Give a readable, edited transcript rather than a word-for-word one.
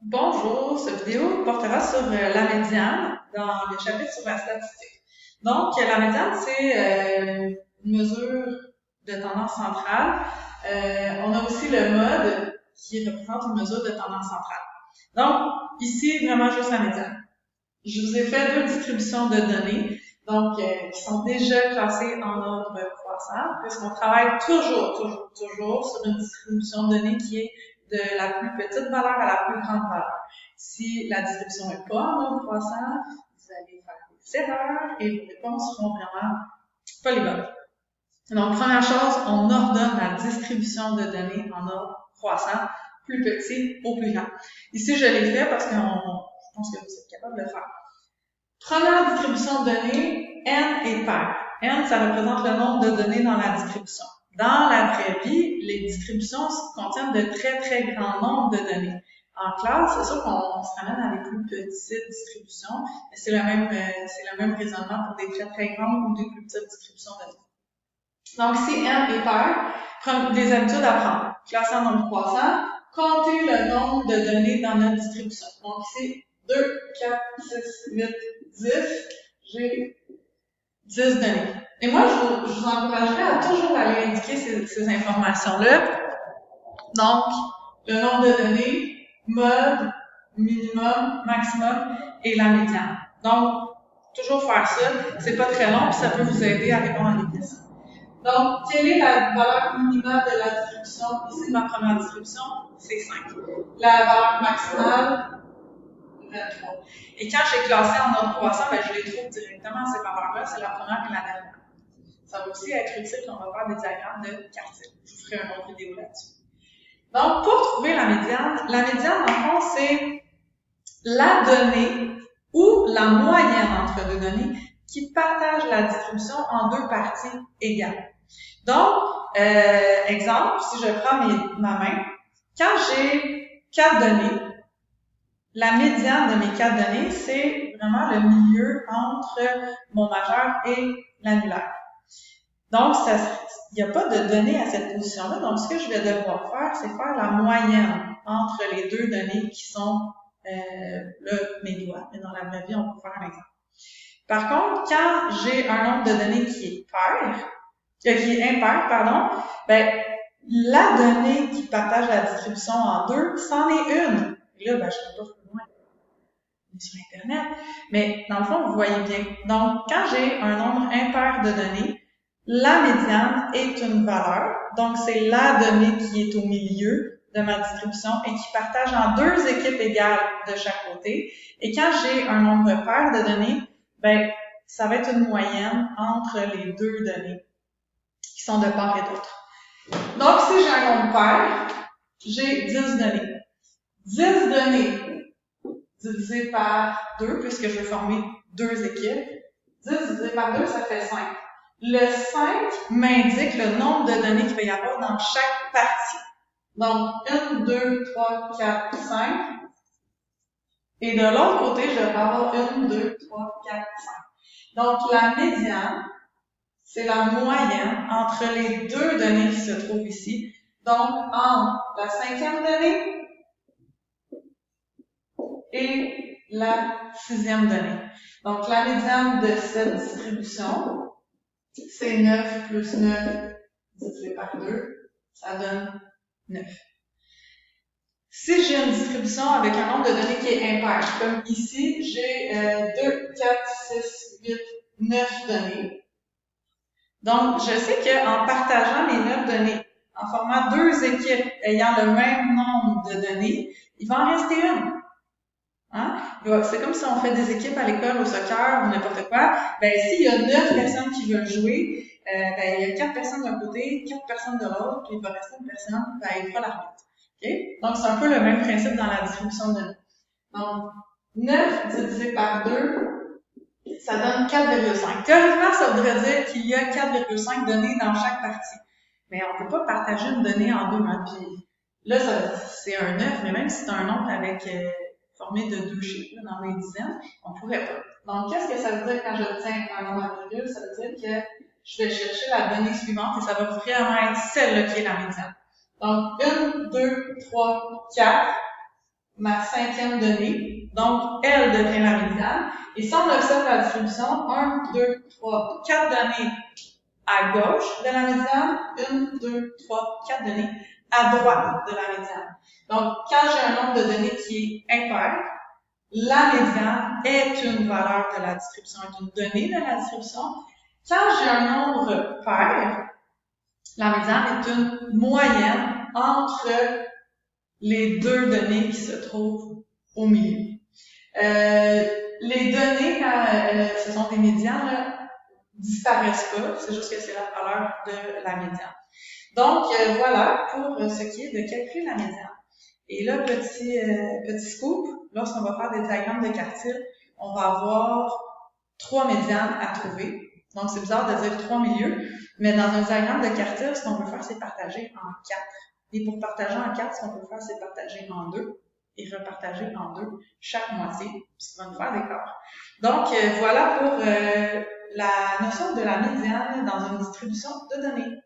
Bonjour, cette vidéo portera sur la médiane dans le chapitre sur la statistique. Donc, la médiane, c'est une mesure de tendance centrale. On a aussi le mode qui représente une mesure de tendance centrale. Donc, ici, vraiment juste la médiane. Je vous ai fait deux distributions de données, donc qui sont déjà classées en ordre croissant, puisqu'on travaille toujours sur une distribution de données qui est de la plus petite valeur à la plus grande valeur. Si la distribution n'est pas en ordre croissant, vous allez faire des erreurs et vos réponses seront vraiment pas les bonnes. Donc, première chose, on ordonne la distribution de données en ordre croissant, plus petit au plus grand. Ici, je l'ai fait parce que je pense que vous êtes capable de le faire. Première distribution de données, N est pair. N, ça représente le nombre de données dans la distribution. Dans la vraie vie, les distributions contiennent de très grands nombres de données. En classe, c'est sûr qu'on se ramène à des plus petites distributions, mais c'est le même raisonnement pour des très grandes ou des plus petites distributions de données. Donc, si N est pair, prenez des habitudes à prendre. Classer en nombre croissant, compter le nombre de données dans notre distribution. Donc, ici, 2, 4, 6, 8, 10, j'ai 10 données. Et moi, je vous encouragerais à toujours aller indiquer ces informations-là. Donc, le nombre de données, mode, minimum, maximum et la médiane. Donc, toujours faire ça. C'est pas très long, puis ça peut vous aider à répondre à des questions. Donc, quelle est la valeur minimale de la distribution? Ici, ma première distribution, c'est 5. La valeur maximale, 23. Et quand j'ai classé en ordre croissant, ben, je les trouve directement, ces valeurs-là. C'est la première et la dernière. Ça va aussi être utile quand on va faire des diagrammes de quartile. Je vous ferai une autre vidéo là-dessus. Donc, pour trouver la médiane, en fond, c'est la donnée ou la moyenne entre deux données qui partage la distribution en deux parties égales. Donc, exemple, si je prends ma main, quand j'ai 4 données, la médiane de mes 4 données, c'est vraiment le milieu entre mon majeur et l'annulaire. Donc, il n'y a pas de données à cette position-là. Donc, ce que je vais devoir faire, c'est faire la moyenne entre les deux données qui sont mes doigts. Mais dans la vraie vie, on peut faire un exemple. Par contre, quand j'ai un nombre de données qui est impair, ben, la donnée qui partage la distribution en deux, c'en est une. Et là, ben, je ne serai pas plus loin sur Internet. Mais dans le fond, vous voyez bien. Donc, quand j'ai un nombre impair de données, la médiane est une valeur. Donc, c'est la donnée qui est au milieu de ma distribution et qui partage en deux équipes égales de chaque côté. Et quand j'ai un nombre pair de données, ben, ça va être une moyenne entre les deux données qui sont de part et d'autre. Donc, si j'ai un nombre pair, j'ai 10 données. 10 données divisé par 2, puisque je vais former deux équipes. 10 divisé par 2, ça fait 5. Le 5 m'indique le nombre de données qu'il va y avoir dans chaque partie. Donc, 1, 2, 3, 4, 5. Et de l'autre côté, je vais avoir 1, 2, 3, 4, 5. Donc, la médiane, c'est la moyenne entre les deux données qui se trouvent ici. Donc, entre la cinquième donnée et la sixième donnée. Donc, la médiane de cette distribution, c'est 9 plus 9 divisé par 2, ça donne 9. Si j'ai une distribution avec un nombre de données qui est impair, comme ici, j'ai 2, 4, 6, 8, 9 données. Donc, je sais qu'en partageant les 9 données, en formant deux équipes ayant le même nombre de données, il va en rester une. Hein? C'est comme si on fait des équipes à l'école, au soccer ou n'importe quoi. Ben, s'il y a 9 personnes qui veulent jouer, ben, il y a 4 personnes d'un côté, 4 personnes de l'autre, puis il va rester une personne, ben, il fera l'arbitre. Okay? Donc, c'est un peu le même principe dans la distribution de données. Donc, 9 divisé par 2, ça donne 4,5. Théoriquement, ça voudrait dire qu'il y a 4,5 données dans chaque partie. Mais on ne peut pas partager une donnée en deux. Hein? Puis là, c'est un 9, mais même si c'est un nombre avec formé de deux chiffres là, dans les dizaines, on ne pourrait pas. Donc, qu'est-ce que ça veut dire quand j'obtiens un nombre à virgule? Ça veut dire que je vais chercher la donnée suivante et ça va vraiment être celle-là qui est la médiane. Donc, 1, 2, 3, 4. ma 5e donnée. Donc, elle devient la médiane. Et si on observe la distribution, 1, 2, 3, 4 données à gauche de la médiane, 1, 2, 3, 4 données à droite de la médiane. Donc, quand j'ai un nombre de données qui est impair, la médiane est une valeur de la distribution, est une donnée de la distribution. Quand j'ai un nombre pair, la médiane est une moyenne entre les deux données qui se trouvent au milieu. Les données, quand ce sont des médianes, disparaissent pas, c'est juste que c'est la valeur de la médiane. Donc, voilà pour ce qui est de calculer la médiane. Et là, petit scoop, lorsqu'on va faire des diagrammes de quartile, on va avoir 3 médianes à trouver. Donc, c'est bizarre de dire 3 milieux, mais dans un diagramme de quartile, ce qu'on peut faire, c'est partager en 4. Et pour partager en 4, ce qu'on peut faire, c'est partager en 2 et repartager en 2 chaque moitié, ce qui va nous faire des corps. Donc, voilà pour la notion de la médiane dans une distribution de données.